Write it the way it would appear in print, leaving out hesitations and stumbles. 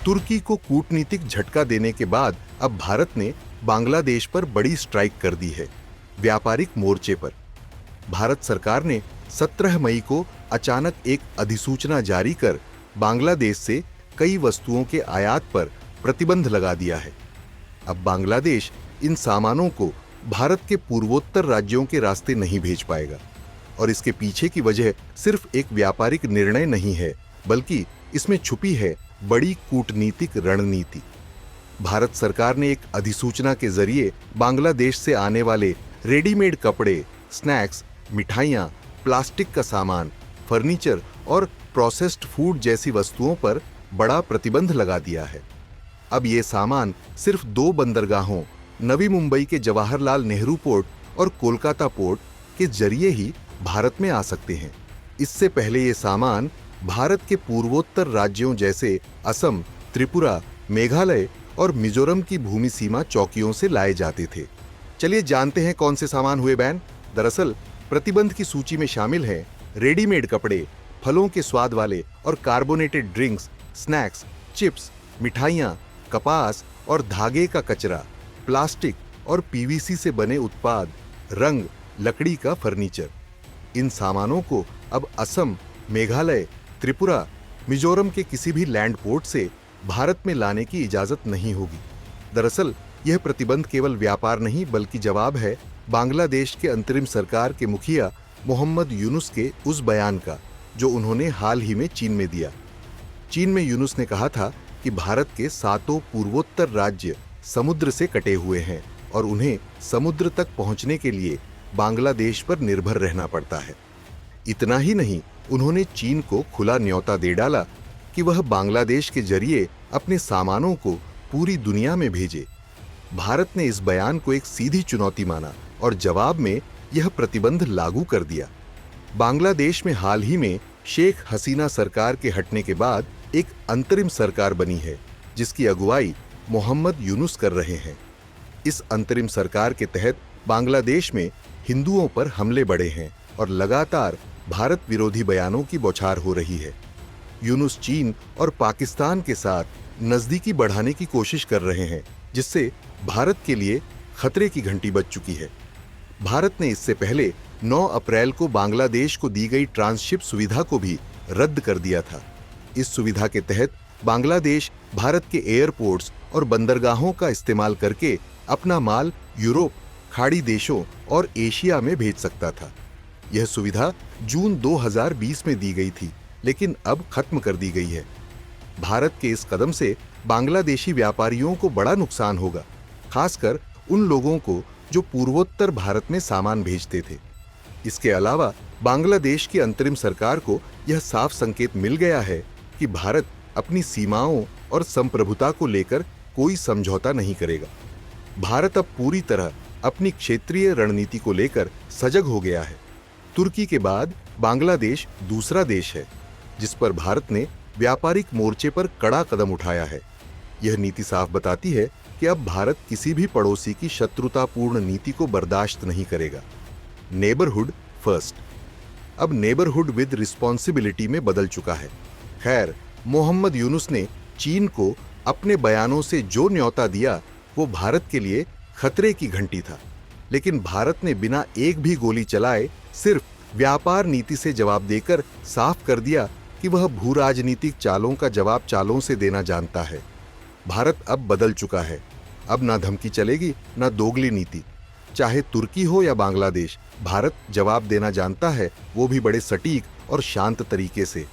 तुर्की को कूटनीतिक झटका देने के बाद अब भारत ने बांग्लादेश पर बड़ी स्ट्राइक कर दी है। व्यापारिक मोर्चे पर भारत सरकार ने 17 मई को अचानक एक अधिसूचना जारी कर बांग्लादेश से कई वस्तुओं के आयात पर प्रतिबंध लगा दिया है। अब बांग्लादेश इन सामानों को भारत के पूर्वोत्तर राज्यों के रास्ते नहीं भेज पाएगा और इसके पीछे की वजह सिर्फ एक व्यापारिक निर्णय नहीं है, बल्कि इसमें छुपी है बड़ी कूटनीतिक रणनीति। भारत सरकार ने एक अधिसूचना के जरिए बांग्लादेश से आने वाले रेडीमेड कपड़े, स्नैक्स, मिठाइयाँ, प्लास्टिक का सामान, फर्नीचर और प्रोसेस्ड फूड जैसी वस्तुओं पर बड़ा प्रतिबंध लगा दिया है। अब ये सामान सिर्फ 2 बंदरगाहों, नवी मुंबई के जवाहरलाल नेहरू पोर्ट और कोलकाता पोर्ट के जरिए ही भारत में आ सकते हैं। इससे पहले ये सामान भारत के पूर्वोत्तर राज्यों जैसे असम, त्रिपुरा, मेघालय और मिजोरम की भूमि सीमा चौकियों से लाए जाते थे। चलिए जानते हैं कौन से सामान हुए बैन। दरअसल प्रतिबंध की सूची में शामिल हैं रेडीमेड कपड़े, फलों के स्वाद वाले और कार्बोनेटेड ड्रिंक्स, स्नैक्स, चिप्स, मिठाइयाँ, कपास और धागे का कचरा, प्लास्टिक और पीवीसी से बने उत्पाद, रंग, लकड़ी का फर्नीचर। इन सामानों को अब असम, मेघालय, त्रिपुरा, मिजोरम के किसी भी लैंड पोर्ट से भारत में लाने की इजाजत नहीं होगी। दरअसल यह प्रतिबंध केवल व्यापार नहीं बल्कि जवाब है बांग्लादेश के अंतरिम सरकार के मुखिया मोहम्मद यूनुस के उस बयान का जो उन्होंने हाल ही में चीन में दिया। चीन में यूनुस ने कहा था कि भारत के 7 पूर्वोत्तर राज्य समुद्र से कटे हुए हैं और उन्हें समुद्र तक पहुंचने के लिए बांग्लादेश पर निर्भर रहना पड़ता है। इतना ही नहीं, उन्होंने चीन को खुला न्योता दे डाला कि वह बांग्लादेश के जरिए अपने सामानों को पूरी दुनिया में भेजे। भारत ने इस बयान को एक सीधी चुनौती माना और जवाब में यह प्रतिबंध लागू कर दिया। बांग्लादेश में हाल ही में शेख हसीना सरकार के हटने के बाद एक अंतरिम सरकार बनी है जिसकी अगुवाई मोहम्मद यूनुस कर रहे हैं। इस अंतरिम सरकार के तहत बांग्लादेश में हिंदुओं पर हमले बढ़े हैं और लगातार भारत विरोधी बयानों की बौछार हो रही है। यूनुस चीन और पाकिस्तान के साथ नजदीकी बढ़ाने की कोशिश कर रहे हैं जिससे भारत के लिए खतरे की घंटी बज चुकी है। भारत ने इससे पहले 9 अप्रैल को बांग्लादेश को दी गई ट्रांसशिप सुविधा को भी रद्द कर दिया था। इस सुविधा के तहत बांग्लादेश भारत के एयरपोर्ट्स और बंदरगाहों का इस्तेमाल करके अपना माल यूरोप, खाड़ी देशों और एशिया में भेज सकता था। यह सुविधा जून 2020 में दी गई थी, लेकिन अब खत्म कर दी गई है। भारत के इस कदम से बांग्लादेशी व्यापारियों को बड़ा नुकसान होगा, खासकर उन लोगों को जो पूर्वोत्तर भारत में सामान भेजते थे। इसके अलावा बांग्लादेश की अंतरिम सरकार को यह साफ संकेत मिल गया है कि भारत अपनी सीमाओं और संप्रभुता को लेकर कोई समझौता नहीं करेगा। भारत अब पूरी तरह अपनी क्षेत्रीय रणनीति को लेकर सजग हो गया है। तुर्की के बाद बांग्लादेश दूसरा देश है जिस पर भारत ने व्यापारिक मोर्चे पर कड़ा कदम उठाया है। यह नीति साफ बताती है कि अब भारत किसी भी पड़ोसी की शत्रुतापूर्ण नीति को बर्दाश्त नहीं करेगा। नेबरहुड फर्स्ट अब नेबरहुड विद रिस्पॉन्सिबिलिटी में बदल चुका है। खैर, मोहम्मद यूनुस ने चीन को अपने बयानों से जो न्योता दिया वो भारत के लिए खतरे की घंटी था, लेकिन भारत ने बिना एक भी गोली चलाए सिर्फ व्यापार नीति से जवाब देकर साफ कर दिया कि वह भू राजनीतिक चालों का जवाब चालों से देना जानता है। भारत अब बदल चुका है। अब ना धमकी चलेगी ना दोगली नीति। चाहे तुर्की हो या बांग्लादेश, भारत जवाब देना जानता है, वो भी बड़े सटीक और शांत तरीके से।